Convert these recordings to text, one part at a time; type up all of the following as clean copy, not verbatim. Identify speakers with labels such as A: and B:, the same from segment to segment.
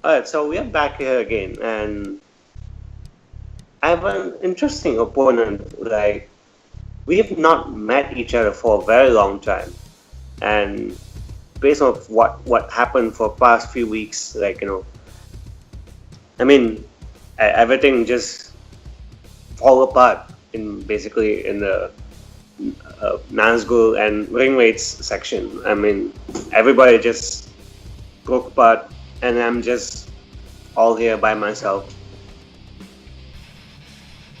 A: Alright, so we are back here again, and I have an interesting opponent. Like, we have not met each other for a very long time, and based on what happened for past few weeks, I mean, everything just fall apart in basically in the Nazgul and ring weights section. I mean, everybody just broke apart, and I'm just all here by myself.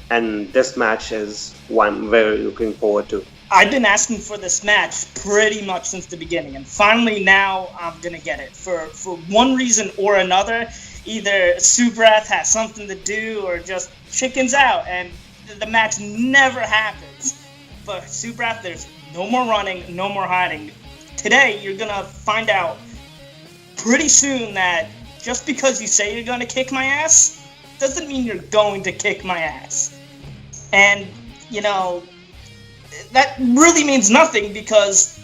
A: And this match is one I'm very looking forward to.
B: I've been asking for this match pretty much since the beginning, and finally now I'm gonna get it. For one reason or another, either Subrath has something to do or just chickens out, and the match never happens. But Subrath, there's no more running, no more hiding. Today, you're gonna find out pretty soon that just because you say you're gonna kick my ass, doesn't mean you're going to kick my ass. And, you know, that really means nothing because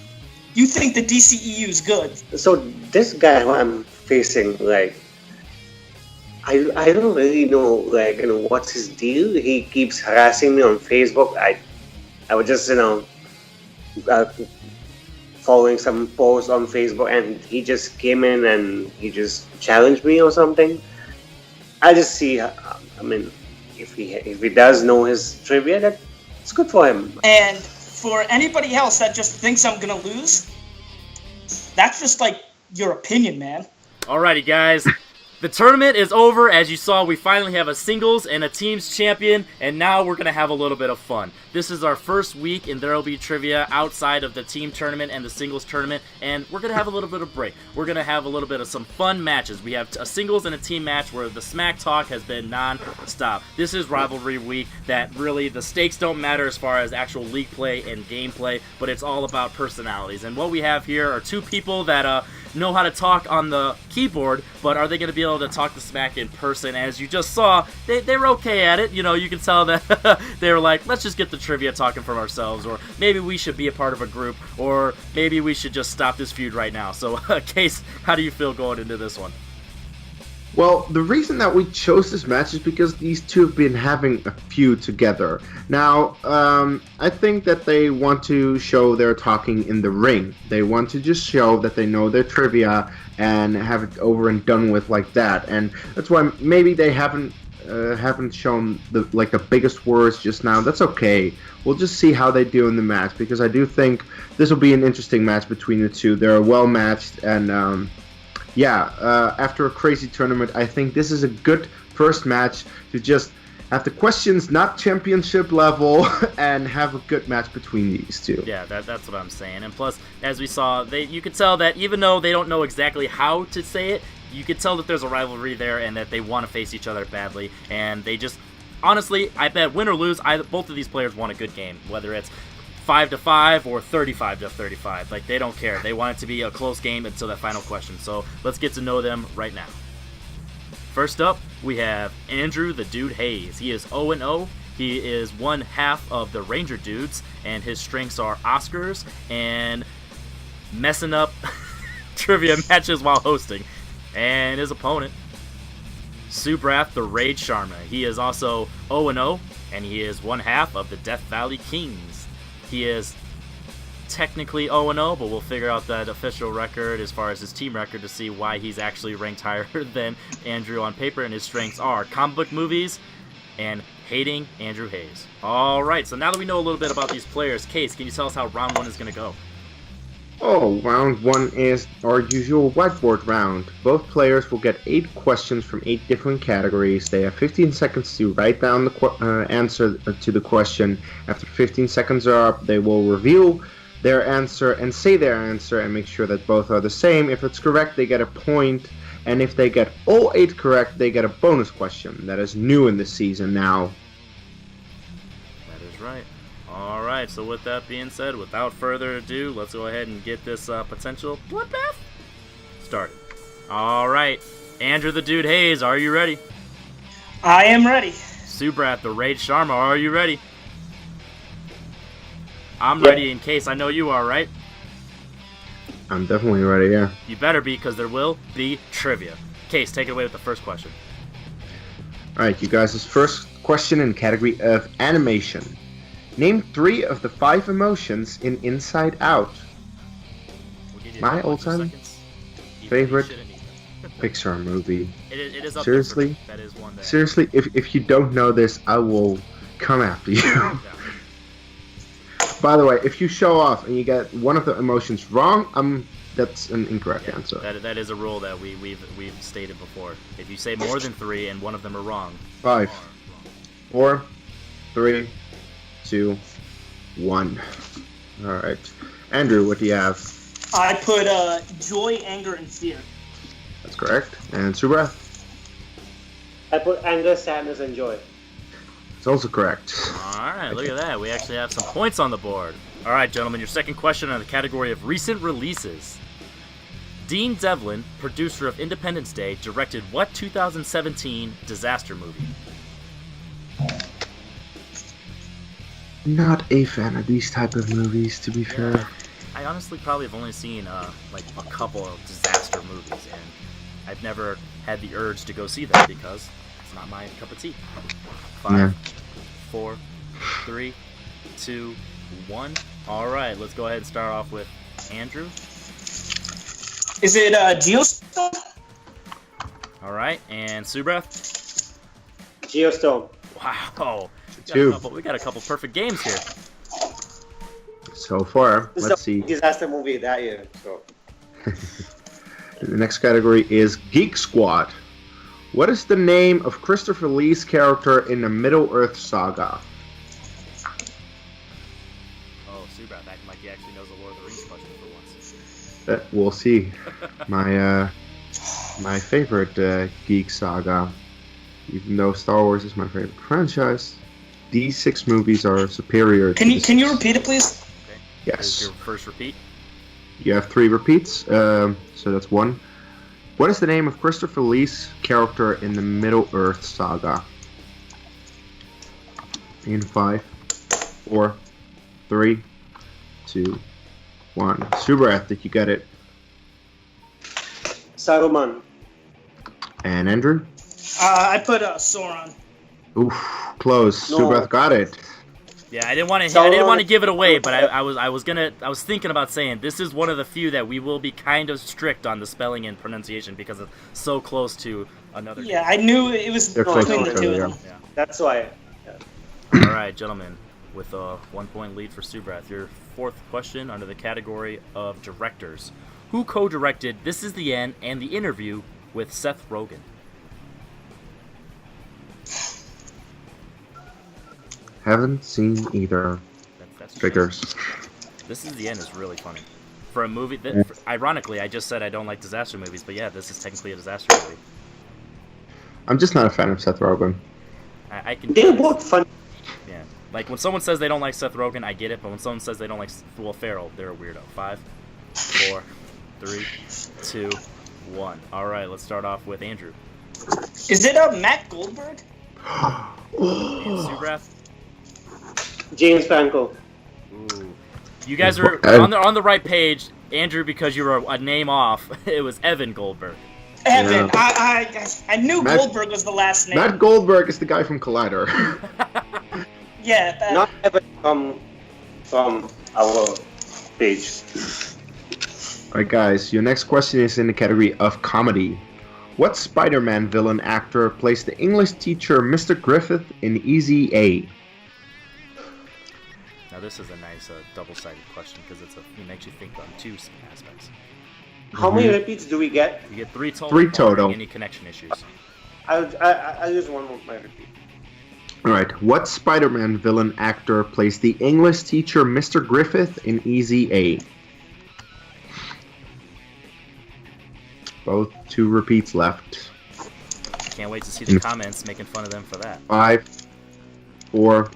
B: you think the DCEU is good.
A: So this guy who I'm facing, like, I don't really know, like, what's his deal. He keeps harassing me on Facebook. I was just, following some posts on Facebook, and he just came in and he just challenged me or something. I just see, I mean, if he does know his trivia, that's good for him.
B: And for anybody else that just thinks I'm gonna lose, that's just like your opinion, man.
C: Alrighty, guys. The tournament is over. As you saw, we finally have a singles and a teams champion, and now we're going to have a little bit of fun. This is our first week, and there will be trivia outside of the team tournament and the singles tournament, and we're going to have a little bit of break. We're going to have a little bit of some fun matches. We have a singles and a team match where the smack talk has been non-stop. This is rivalry week that really the stakes don't matter as far as actual league play and gameplay, but it's all about personalities. And what we have here are two people that know how to talk on the keyboard, but are they going to be able to talk the smack in person? As you just saw, they were okay at it. You know, you can tell that they were like, let's just get the trivia talking from ourselves, or maybe we should be a part of a group, or maybe we should just stop this feud right now. So, Kees, how do you feel going into this one?
D: Well, the reason that we chose this match is because these two have been having a feud together. Now, I think that they want to show their talking in the ring. They want to just show that they know their trivia and have it over and done with like that. And that's why maybe they haven't shown the biggest words just now. That's okay. We'll just see how they do in the match, because I do think this will be an interesting match between the two. They're well matched, and after a crazy tournament, I think this is a good first match to just have the questions not championship level and have a good match between these two.
C: Yeah, that's what I'm saying. And plus, as we saw, you could tell that even though they don't know exactly how to say it, you could tell that there's a rivalry there and that they want to face each other badly. And they just, honestly, I bet win or lose, both of these players want a good game, whether it's 5-5 or 35-35. Like, they don't care. They want it to be a close game until that final question. So let's get to know them right now. First up, we have Andrew the Dude Hayes. He is 0-0. He is one half of the Ranger Dudes, and his strengths are Oscars and messing up trivia matches while hosting. And his opponent, Subrath the Rage Sharma. He is also 0-0, and he is one half of the Death Valley Kings. He is technically 0-0, but we'll figure out that official record as far as his team record to see why he's actually ranked higher than Andrew on paper, and his strengths are comic book movies and hating Andrew Hayes. Alright, so now that we know a little bit about these players, Kees, can you tell us how round one is going to go?
D: Oh, round one is our usual whiteboard round. Both players will get 8 questions from 8 different categories. They have 15 seconds to write down the answer to the question. After 15 seconds are up, they will reveal their answer and say their answer and make sure that both are the same. If it's correct, they get a point, and if they get all 8 correct, they get a bonus question. That is new in this season now.
C: That is right. Alright, so with that being said, without further ado, let's go ahead and get this potential bloodbath started. Alright, Andrew the Dude Hayes, are you ready?
B: I am ready.
C: Subrath the Rage Sharma, are you ready? I'm ready in case I know you are, right?
D: I'm definitely ready, yeah.
C: You better be, because there will be trivia. Kees, take it away with the first question.
D: Alright, you guys' first question in category of animation. Name 3 of the 5 emotions in Inside Out.
C: We'll give you
D: My
C: a bunch of
D: all-time
C: seconds.
D: favorite
C: You shouldn't need them.
D: Pixar movie.
C: It is up
D: Seriously?
C: there for me. That is one that...
D: Seriously, if you don't know this, I will come after you.
C: Yeah.
D: By the way, if you show off and you get one of the emotions wrong, that's an incorrect
C: Yeah,
D: answer.
C: that is a rule that we've stated before. If you say more than 3 and one of them are wrong,
D: 5,
C: you are wrong.
D: 4, 3, 2, 1. Alright. Andrew, what do you have?
B: I put joy, anger, and fear.
D: That's correct. And Subrath?
A: I put anger, sadness, and joy.
D: It's also correct.
C: Alright, look at that. We actually have some points on the board. Alright, gentlemen, your second question on the category of recent releases. Dean Devlin, producer of Independence Day, directed what 2017 disaster movie?
D: Not a fan of these type of movies, to be fair.
C: I honestly probably have only seen like a couple of disaster movies, and I've never had the urge to go see them because it's not my cup of tea. 5, 4, 3, 2, 1. All right, let's go ahead and start off with Andrew.
B: Is it Geostone?
C: All right, and Subrath.
A: Geostone.
C: Wow, we got a couple perfect games here.
D: So far,
A: This
D: let's
A: is
D: see.
A: a disaster movie that year. So
D: The next category is Geek Squad. What is the name of Christopher Lee's character in the Middle-earth saga?
C: Oh, Subrath acting like he actually knows the Lord of the Rings question for once.
D: We'll see. My favorite geek saga, even though Star Wars is my favorite franchise, these 6 movies are superior.
B: Can you repeat it, please?
C: Okay.
D: Yes.
C: This is your first repeat.
D: You have 3 repeats, so that's 1. What is the name of Christopher Lee's character in the Middle-earth saga? In 5, 4, 3, 2, 1. Subrath, did you get it?
A: Saruman.
D: And Andrew?
B: I put Sauron.
D: Oof, close.
A: No.
D: Subrath got it.
C: Yeah, I didn't want to give it away, but I was thinking about saying this is one of the few that we will be kind of strict on the spelling and pronunciation because it's so close to another.
B: Yeah, I knew it was
D: They're close
B: between
D: to
B: the
D: each
B: two
D: other,
B: of them.
C: Yeah.
A: That's why.
C: All right, gentlemen, with a 1-point lead for Subrath, your fourth question under the category of directors. Who co-directed This Is the End and The Interview with Seth Rogen?
D: Haven't seen either.
C: That's
D: Figures.
C: This Is the End is really funny. For a movie that, ironically, I just said I don't like disaster movies, but yeah, this is technically a disaster movie.
D: I'm just not a fan of Seth Rogen.
C: I can.
A: They're both fun.
C: Yeah, like when someone says they don't like Seth Rogen, I get it, but when someone says they don't like Will Ferrell, they're a weirdo. 5, 4, 3, 2, 1. All right, let's start off with Andrew.
B: Is it Matt Goldberg?
C: And Subrath.
A: James Franco.
C: Ooh. You guys are on the right page, Andrew, because you were a name off. It was Evan Goldberg.
B: Evan.
D: Yeah.
B: I knew
D: Matt-
B: Goldberg was the last name.
D: Matt Goldberg is the guy from Collider.
B: Yeah.
A: Not even from our page.
D: Alright guys, your next question is in the category of comedy. What Spider-Man villain actor plays the English teacher Mr. Griffith in Easy A?
C: Now this is a nice double-sided question because it makes you think on two aspects.
A: How many repeats do we get?
C: You get 3 total.
D: 3
C: barring
D: total.
C: Any connection issues?
A: I'll use one of my repeat.
D: Alright, what Spider-Man villain actor plays the English teacher Mr. Griffith in Easy A? Both 2 repeats left.
C: Can't wait to see the comments making fun of them for that.
D: 5, 4,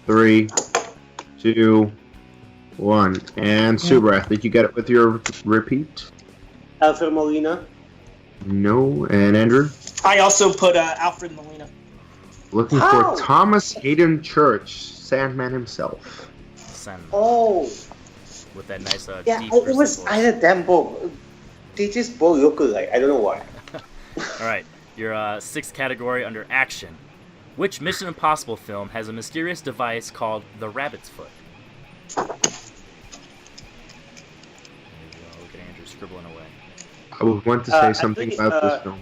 D: 3, 2, 1. And Subrath, did you get it with your repeat?
A: Alfred Molina.
D: No. And Andrew?
B: I also put Alfred Molina.
D: Looking
A: How?
D: for Thomas Hayden Church, Sandman himself.
C: Sandman.
A: Oh,
C: With that nice
A: yeah.
C: deep
A: It was
C: voice.
A: either them both. They just both look alike. I don't know why.
C: All right, your sixth category under action. Which Mission Impossible film has a mysterious device called the Rabbit's Foot? There you go. Look at Andrew scribbling away.
D: I would want to say
A: I
D: something
A: think,
D: about this film.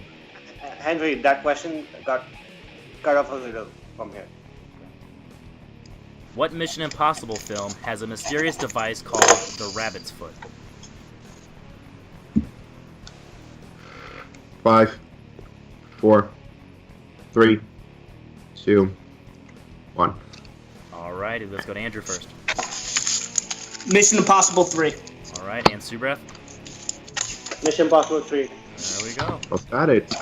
A: Henry, that question got cut off a little from here.
C: What Mission Impossible film has a mysterious device called the Rabbit's Foot?
D: 5, 4, 3, 2, 1.
C: All right, let's go to Andrew first.
B: Mission Impossible 3.
C: All right, and Subrath.
A: Mission Impossible 3.
C: There we go.
D: Both got it.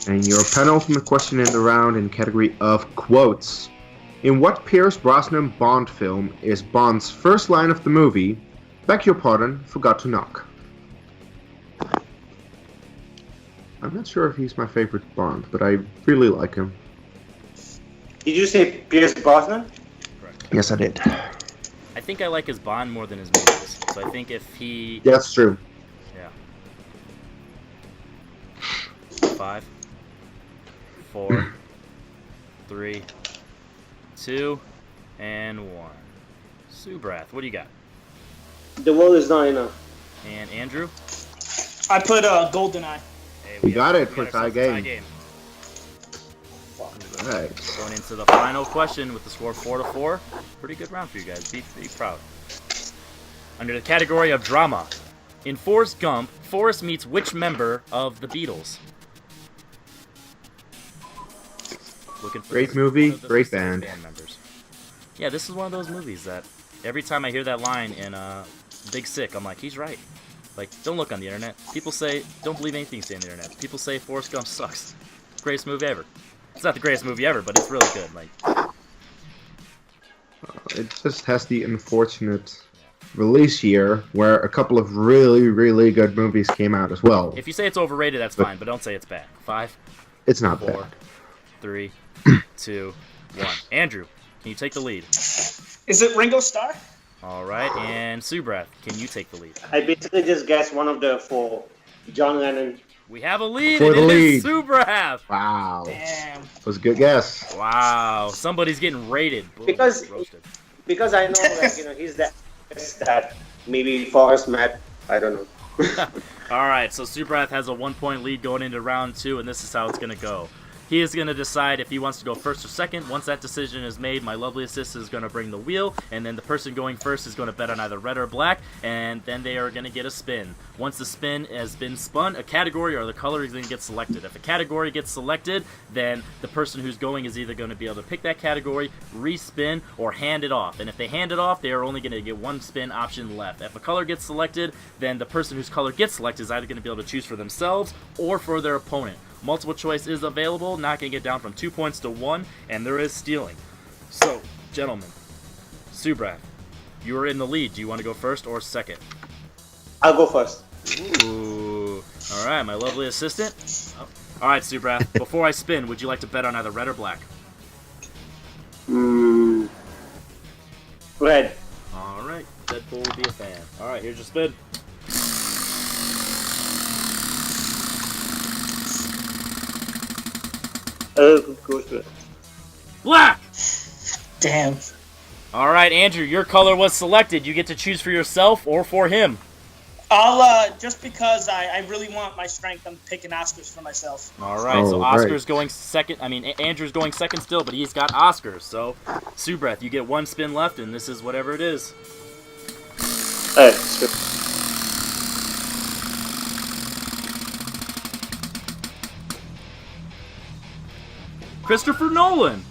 D: And your penultimate question in the round in category of quotes. In what Pierce Brosnan Bond film is Bond's first line of the movie, "Beg your pardon, forgot to knock"? I'm not sure if he's my favorite Bond, but I really like him.
A: Did you say Pierce Brosnan?
C: Correct.
D: Yes, I did.
C: I think I like his Bond more than his movies. So I think if he...
D: Yeah, that's true.
C: Yeah. 5, 4, 3, 2, and 1. Subrath, what do you got?
A: The world is not enough.
C: And Andrew?
B: I put GoldenEye.
C: Hey,
D: We got it for
C: got
D: tie
C: ourselves a
D: game. All right.
C: Going into the final question with the score 4-4. Pretty good round for you guys. Be proud. Under the category of drama, in Forrest Gump, Forrest meets which member of the Beatles? Looking for
D: Great movie,
C: one of the
D: great
C: specific
D: band.
C: members. Yeah, this is one of those movies that every time I hear that line in Big Sick, I'm like, he's right. Like, don't look on the internet. People say, don't believe anything you say on the internet. People say Forrest Gump sucks. Greatest movie ever. It's not the greatest movie ever, but it's really good. Like,
D: It just has the unfortunate release year where a couple of really, really good movies came out as well.
C: if you say it's overrated, that's fine, but don't say it's bad. 5,
D: It's not
C: 4,
D: bad.
C: 3, 2, 1. Andrew, can you take the lead?
B: Is it Ringo Starr?
C: All right, and Subrath, can you take the lead?
A: I basically just guessed one of the four. John Lennon.
C: We have a lead,
D: For
C: and
D: the
C: it is
D: lead.
C: Subrath.
D: Wow.
B: Damn.
D: That was a good guess.
C: Wow, somebody's getting rated. Boom,
A: Because-
C: roasted.
A: Because I know, like, he's that maybe Forrest met. I don't know.
C: All right, so Subrath has a 1-point lead going into round 2, and this is how it's going to go. He is going to decide if he wants to go first or second. Once that decision is made, my lovely assistant is going to bring the wheel, and then the person going first is going to bet on either red or black, and then they are going to get a spin. Once the spin has been spun, a category or the color is going to get selected. If a category gets selected, then the person who's going is either going to be able to pick that category, respin, or hand it off. And if they hand it off, they are only going to get one spin option left. If a color gets selected, then the person whose color gets selected is either going to be able to choose for themselves or for their opponent. Multiple choice is available, knocking it down from 2 points to 1, and there is stealing. So, gentlemen, Subrath, you are in the lead. Do you want to go first or second?
A: I'll go first.
C: Ooh. All right, my lovely assistant. All right, Subrath, before I spin, would you like to bet on either red or black?
A: Red.
C: All right, Deadpool will be a fan. All right, here's your spin.
A: Go to it.
C: Black!
B: Damn.
C: All right, Andrew, your color was selected. You get to choose for yourself or for him.
B: I'll just because I really want my strength, I'm picking Oscars for myself.
C: All right, so
D: Oh,
C: Oscar's
D: great.
C: going second. I mean, Andrew's going second still, but he's got Oscars. So, Subrath, you get one spin left, and this is whatever it is.
A: Alright, sure.
C: Christopher Nolan.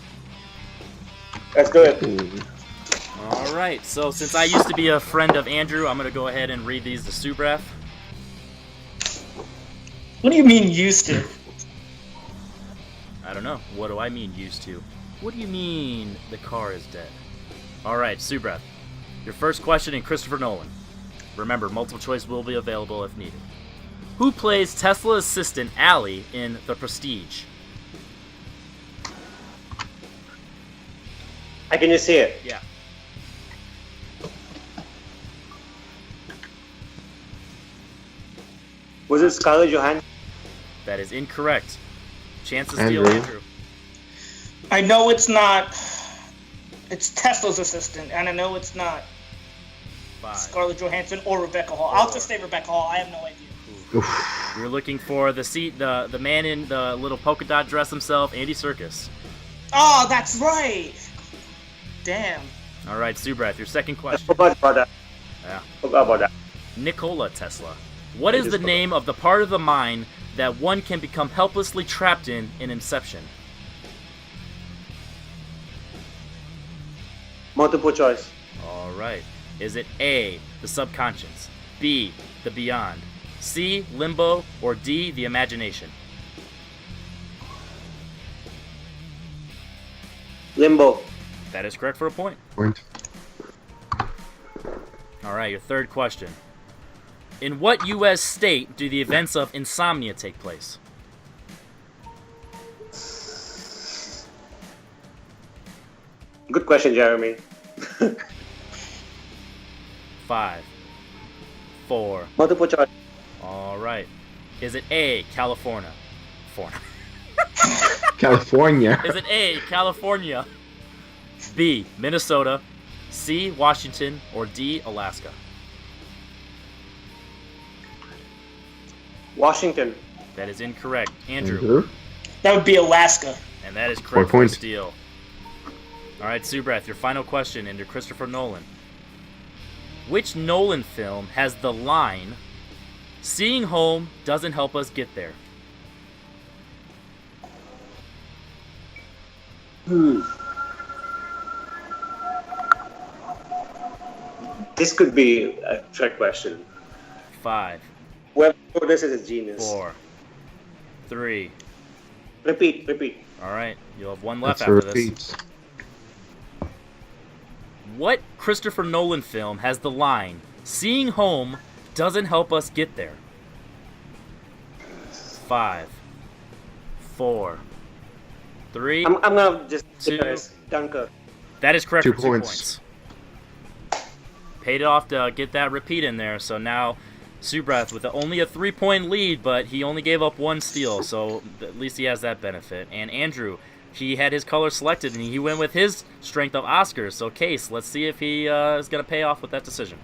A: Let's do it.
C: All right, so since I used to be a friend of Andrew, I'm going to go ahead and read these to Subrath.
B: What do you mean used to?
C: I don't know. What do I mean used to? What do you mean the car is dead? All right, Subrath. Your first question in Christopher Nolan. Remember, multiple choice will be available if needed. Who plays Tesla assistant Allie in The Prestige?
A: I can just see it.
C: Yeah.
A: Was it Scarlett Johansson?
C: That is incorrect. Chance to steal, Andrew.
B: I know it's not. It's Tesla's assistant, and I know it's not
C: 5.
B: Scarlett Johansson or Rebecca Hall. I'll just say Rebecca Hall. I have no idea.
C: You're looking for the man in the little polka dot dress himself, Andy Serkis.
B: Oh, that's right. Damn.
C: All right, Subrath, your second
A: I
C: question.
A: forgot about that.
C: Yeah.
A: Forgot about that.
C: Nikola Tesla. What is the name of the part of the mind that one can become helplessly trapped in Inception?
A: Multiple choice.
C: All right. Is it A, the subconscious, B, the beyond, C, limbo, or D, the imagination?
A: Limbo.
C: That is correct for a point.
D: Point.
C: All right, your third question. In what U.S. state do the events of Insomnia take place?
A: Good question, Jeremy.
C: 5, 4.
A: Multiple choice.
C: All right. Is it A, California?
D: California.
C: Is it A, California, B, Minnesota, C, Washington, or D, Alaska?
A: Washington.
C: That is incorrect. Andrew.
B: That would be Alaska.
C: And that is correct
D: 4
C: for a
D: points.
C: steal. All right, Subrath, your final question into Christopher Nolan. Which Nolan film has the line, "Seeing home doesn't help us get there"?
A: This could be a trick question.
C: 5,
A: Whoever wrote this is a genius.
C: 4, 3.
A: Repeat.
C: All right, you'll have one left
D: That's a
C: after
D: repeat.
C: this. What Christopher Nolan film has the line, "Seeing home doesn't help us get there"? 5, 4, 3.
A: I'm gonna just
C: Two.
A: Dunkirk.
C: That is correct
D: 2
C: for 2
D: points.
C: points. Paid it off to get that repeat in there, so now Subrath with only a 3-point lead, but he only gave up 1 steal, so at least he has that benefit. And Andrew, he had his color selected, and he went with his strength of Oscars. So Kees, let's see if he is going to pay off with that decision.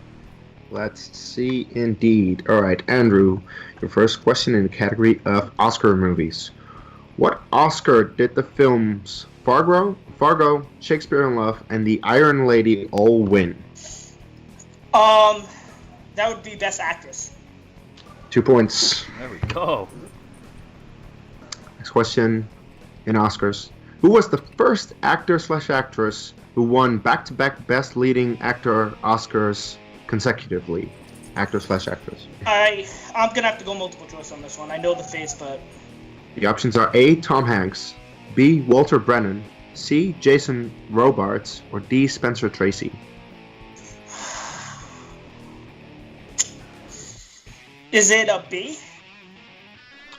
D: Let's see indeed. All right, Andrew, your first question in the category of Oscar movies. What Oscar did the films Fargo, Shakespeare in Love, and The Iron Lady all win?
B: That would be Best Actress.
D: 2 points.
C: There we go.
D: Next question in Oscars. Who was the first actor/actress who won back-to-back Best Leading Actor Oscars consecutively? Actor/actress.
B: I'm gonna have to go multiple choice on this one. I know the face, but
D: The options are A, Tom Hanks, B, Walter Brennan, C, Jason Robards, or D, Spencer Tracy.
B: is it a B?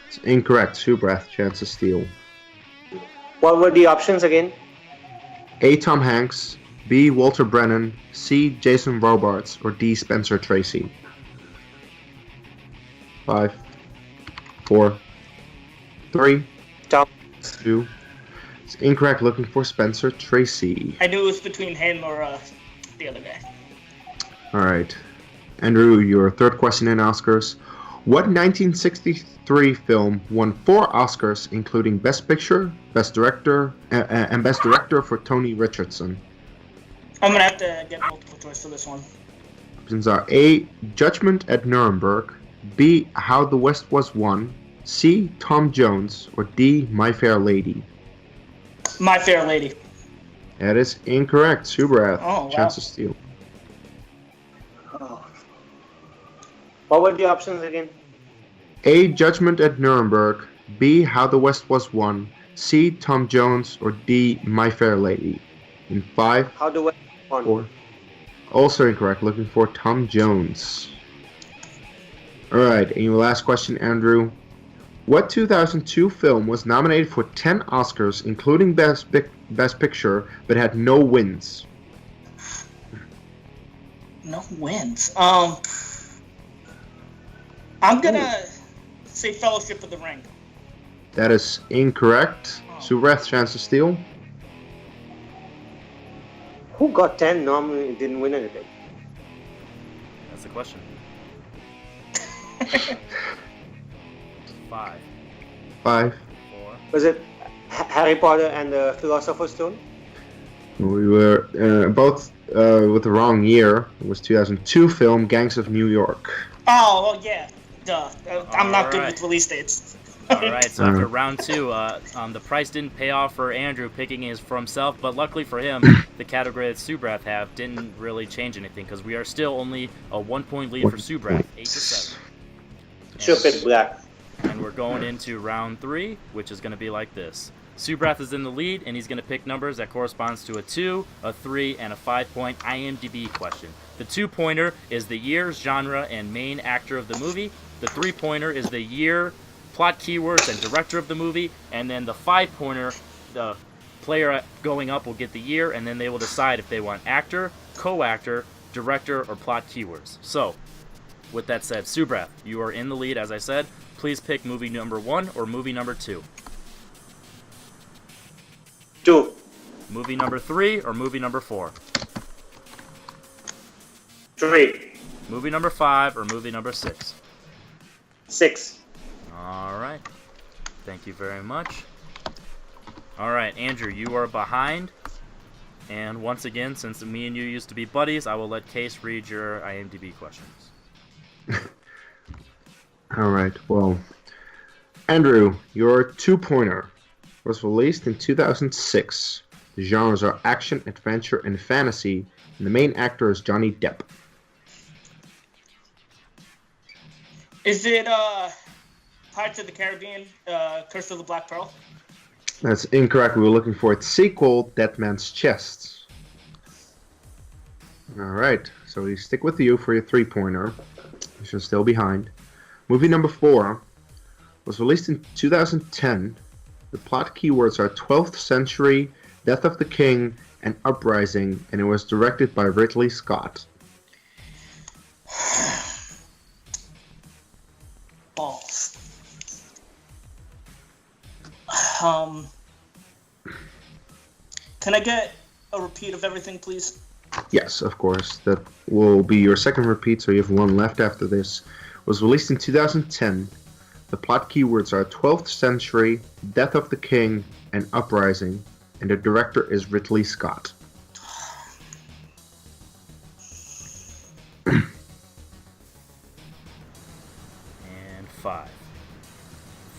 D: It's incorrect. Subrath, chance to steal.
A: What were the options again?
D: A, Tom Hanks, B, Walter Brennan, C, Jason Robards, or D, Spencer Tracy. 5, 4, 3,
A: Tom.
D: 2. It's incorrect. Looking for Spencer Tracy.
B: I knew it was between him or the other guy.
D: All right. Andrew, your third question in Oscars. What 1963 film won 4 Oscars, including Best Picture, Best Director, and Best Director for Tony Richardson?
B: I'm gonna have to get multiple choice for this one.
D: Options are A, Judgment at Nuremberg, B, How the West Was Won, C, Tom Jones, or D, My Fair Lady.
B: My Fair Lady.
D: That is incorrect. Subrath,
B: Oh, wow.
D: chance to steal.
A: What were the options again?
D: A, Judgment at Nuremberg, B, How the West Was Won, C, Tom Jones, or D, My Fair Lady. In 5,
A: How do we on?
D: 4. Also incorrect. Looking for Tom Jones. Alright, and your last question, Andrew. What 2002 film was nominated for 10 Oscars, including Best Picture, but had no wins?
B: No wins. I'm gonna say Fellowship of the Ring.
D: That is incorrect. Subrath, chance to steal.
A: Who got 10 normally didn't win anything?
C: That's the question. 5.
D: 5.
C: 4.
A: Was it Harry Potter and the Philosopher's Stone?
D: We were both with the wrong year. It was 2002 film Gangs of New York.
B: Oh, well, yeah. Duh. I'm not good
C: Alright.
B: with release dates.
C: Alright, so after round 2, the price didn't pay off for Andrew picking his for himself, but luckily for him, the category that Subrath have didn't really change anything, because we are still only a 1-point lead for Subrath, 8-7.
A: Stupid black.
C: And we're going into round 3, which is going to be like this. Subrath is in the lead, and he's going to pick numbers that corresponds to a 2, a 3, and a 5-point IMDb question. The 2-pointer is the year, genre, and main actor of the movie. The 3-pointer is the year, plot keywords, and director of the movie. And then the 5-pointer, the player going up will get the year, and then they will decide if they want actor, co-actor, director, or plot keywords. So, with that said, Subrath, you are in the lead, as I said. Please pick movie number 1 or movie number 2.
A: 2.
C: Movie number 3 or movie number 4.
A: 3.
C: Movie number 5 or movie number 6.
A: 6.
C: Alright. Thank you very much. Alright, Andrew, you are behind. And once again, since me and you used to be buddies, I will let Kees read your IMDb questions.
D: Alright, well, Andrew, your 2-pointer was released in 2006. The genres are action, adventure, and fantasy, and the main actor is Johnny Depp.
B: Is it Pirates of the Caribbean, Curse of the Black Pearl?
D: That's incorrect. We were looking for its sequel, Dead Man's Chest. Alright, so we stick with you for your 3-pointer. You're still behind. Movie number 4 was released in 2010. The plot keywords are 12th century, Death of the King, and Uprising, and it was directed by Ridley Scott.
B: Balls. Can I get a repeat of everything, please?
D: Yes, of course. That will be your second repeat, so you have one left after this. It was released in 2010. The plot keywords are 12th century, Death of the King, and Uprising, and the director is Ridley Scott.
C: And 5.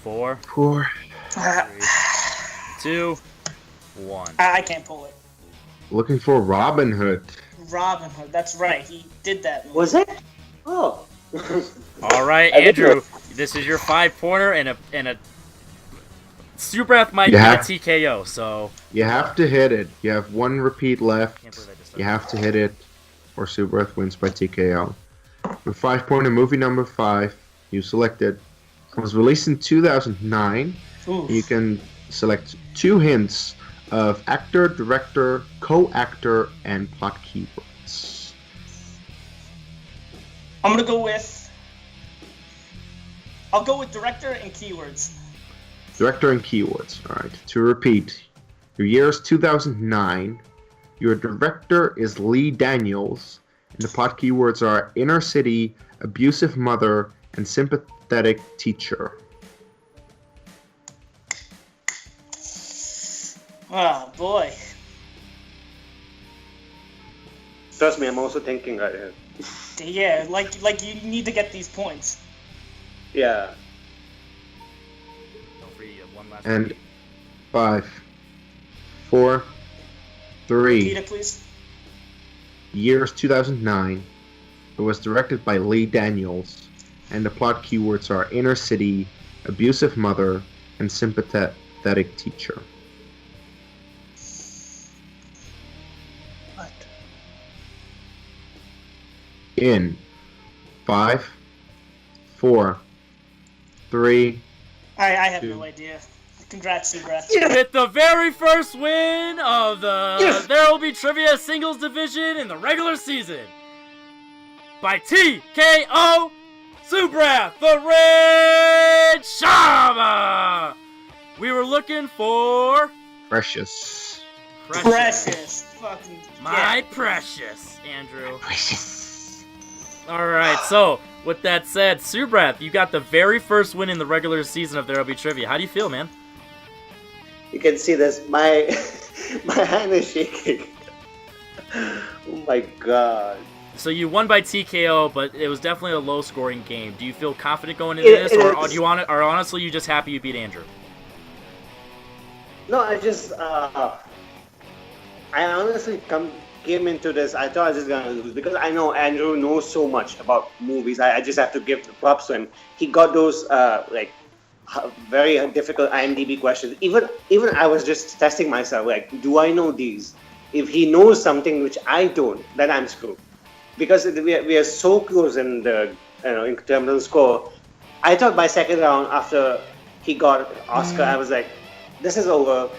C: 4.
D: 4.
C: 3. 2. 1.
B: I can't pull it.
D: Looking for Robin Hood.
B: Robin Hood, that's right. He did that movie.
A: Was it? Oh.
C: Alright,
A: I didn't
C: Andrew,
A: know.
C: this is your 5-pointer and a Subrath might
D: Yeah.
C: be a TKO, so
D: You have to hit it. You have one repeat left.
C: can't believe I just
D: You have to hit it, or Subrath wins by TKO. The 5-pointer movie number 5, you selected, was released in 2009.
B: Oof.
D: You can select 2 hints of actor, director, co-actor, and plot keywords.
B: I'm gonna go with. I'll go with director and keywords.
D: Director and keywords. Alright, to repeat, your year is 2009. Your director is Lee Daniels. And the plot keywords are inner city, abusive mother, and sympathetic teacher.
B: Oh boy.
A: Trust me, I'm also thinking right here.
B: Yeah, like you need to get these points.
A: Yeah.
C: don't forget you have one last
D: And
C: repeat.
D: 5, 4, 3.
B: Repeat it, please.
D: Years 2009. It was directed by Lee Daniels, and the plot keywords are inner city, abusive mother, and sympathetic teacher.
B: What?
D: In 5, 4, 3.
B: I have
D: 2.
B: no idea. Congrats, Subrath.
C: With the very first win of the There Will Be Trivia Singles Division in the regular season by TKO, Subrath the Red Sharma! We were looking for...
D: Precious.
B: Precious. Fucking
C: My precious, Andrew.
D: Precious.
C: Alright, so, with that said, Subrath, you got the very first win in the regular season of There'll Be Trivia. How do you feel, man?
A: You can see this. My hand is shaking. Oh my god.
C: So you won by TKO, but it was definitely a low-scoring game. Do you feel confident going into this, or honestly you just happy you beat Andrew?
A: No, I honestly came into this, I thought I was just going to lose because I know Andrew knows so much about movies. I just have to give the props to him. He got those very difficult IMDb questions. Even I was just testing myself, like, do I know these? If he knows something which I don't, then I'm screwed. Because we are so close in the in terms of the score. I thought by second round after he got Oscar, I was like, this is over.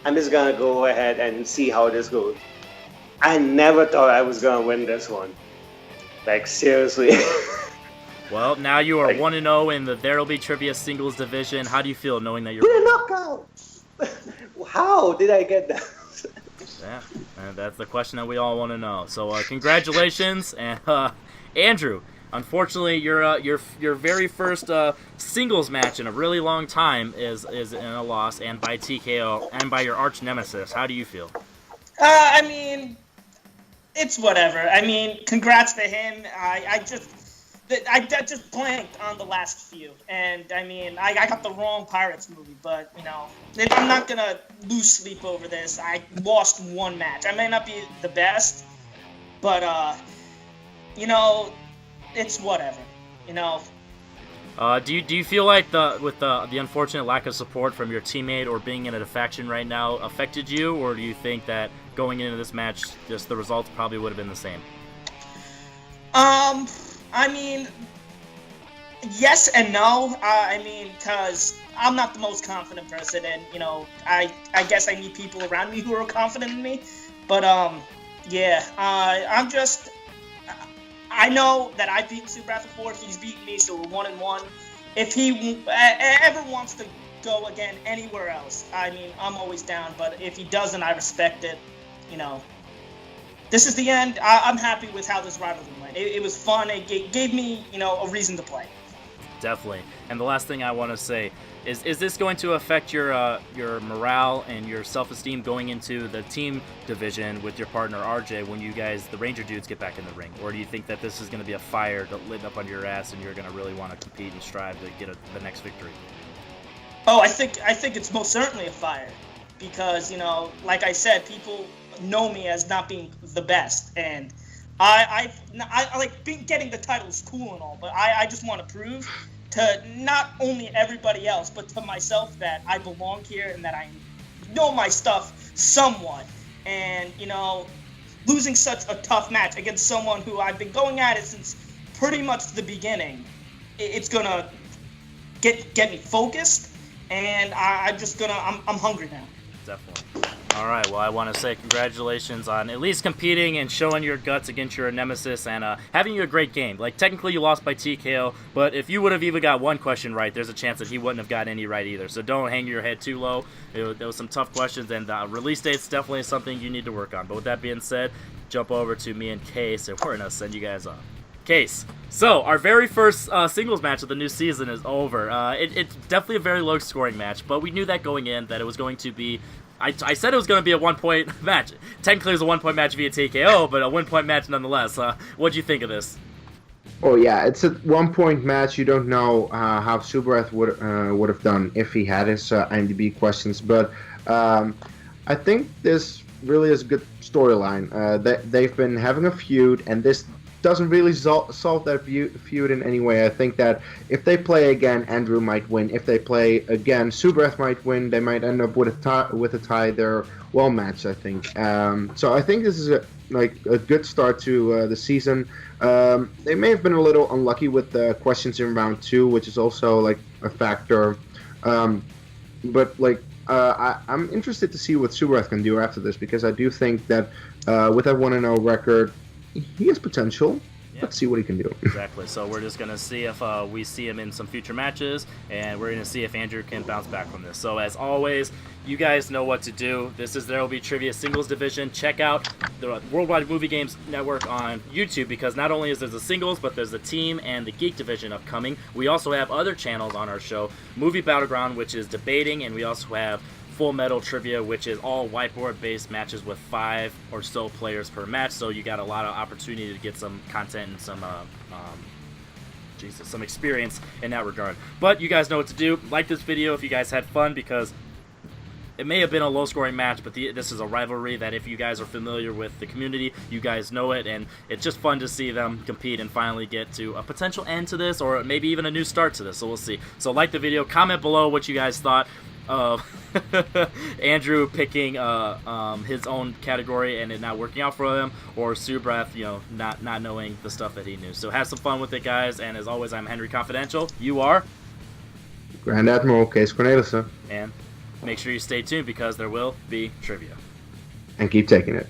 A: I'm just gonna go ahead and see how this goes. I never thought I was gonna win this one. Like, seriously.
C: Well, now you are 1-0 in the There'll Be Trivia singles division. How do you feel knowing that you're...
A: Did a knockout! How did I get that?
C: Yeah, and that's the question that we all want to know. So, congratulations, and Andrew. Unfortunately, your very first singles match in a really long time is in a loss, and by TKO, and by your arch nemesis. How do you feel?
B: I mean, it's whatever. I mean, congrats to him. I just blanked on the last few, and I mean, I got the wrong Pirates movie, but you know, I'm not gonna lose sleep over this. I lost one match. I may not be the best, but you know, it's whatever. You know.
C: Do you feel like with the unfortunate lack of support from your teammate or being in a faction right now affected you, or do you think that going into this match, just the results probably would have been the same?
B: I mean, yes and no. I mean, because I'm not the most confident person, and you know, I guess I need people around me who are confident in me. But yeah, I know that I've beaten Subrath before. He's beaten me, so we're 1-1. If he ever wants to go again anywhere else, I mean, I'm always down. But if he doesn't, I respect it. You know, this is the end. I'm happy with how this rivalry went. It was fun. It gave me, you know, a reason to play.
C: Definitely. And the last thing I want to say is this going to affect your morale and your self-esteem going into the team division with your partner RJ when you guys, the Ranger dudes, get back in the ring? Or do you think that this is going to be a fire lit up under your ass and you're going to really want to compete and strive to get the next victory?
B: Oh, I think it's most certainly a fire because, you know, like I said, people know me as not being the best, and I like getting the title is cool and all, but I just want to prove to not only everybody else but to myself that I belong here and that I know my stuff somewhat. And you know, losing such a tough match against someone who I've been going at it since pretty much the beginning, it's gonna get me focused, and I'm hungry now.
C: Definitely. All right, well, I want to say congratulations on at least competing and showing your guts against your nemesis and having a great game. Like, technically you lost by TKO, but if you would have even got one question right, there's a chance that he wouldn't have got any right either. So don't hang your head too low. There was some tough questions, and release date's definitely something you need to work on. But with that being said, jump over to me and Kees, and we're going to send you guys off. Kees. So, our very first singles match of the new season is over. It's definitely a very low-scoring match, but we knew that going in, that it was going to be... I said it was going to be a one-point match. Technically, it was a one-point match via TKO, but a one-point match nonetheless. What'd you think of this?
D: Oh yeah, it's a one-point match. You don't know how Subrath would have done if he had his IMDb questions, but I think this really is a good storyline. They've been having a feud, and this doesn't really solve that feud in any way. I think that if they play again, Andrew might win. If they play again, Subrath might win. They might end up with a tie. They're well matched, I think. So I think this is a good start to the season. They may have been a little unlucky with the questions in round 2, which is also like a factor. But like I'm interested to see what Subrath can do after this, because I do think that with that 1-0 record, he has potential. let's see what he can do.
C: Exactly. So we're just gonna see if we see him in some future matches, and we're gonna see if Andrew can bounce back from this. So as always, you guys know what to do. This is There Will Be Trivia Singles Division. Check out the Worldwide Movie Games Network on YouTube, because not only is there the singles, but there's the team and the geek division upcoming. We also have other channels on our show. Movie Battleground, which is debating, and we also have Full Metal Trivia, which is all whiteboard-based matches with 5 or so players per match. So you got a lot of opportunity to get some content and some some experience in that regard. But you guys know what to do. Like this video if you guys had fun, because it may have been a low-scoring match, but this is a rivalry that if you guys are familiar with the community, you guys know it, and it's just fun to see them compete and finally get to a potential end to this, or maybe even a new start to this, so we'll see. So like the video, comment below what you guys thought of Andrew picking his own category and it not working out for him, or Subrath, not knowing the stuff that he knew. So have some fun with it, guys, and as always, I'm Henry Confidential. You are?
D: Grand Admiral Kees Cornelisse.
C: And make sure you stay tuned, because there will be trivia.
D: And keep taking it.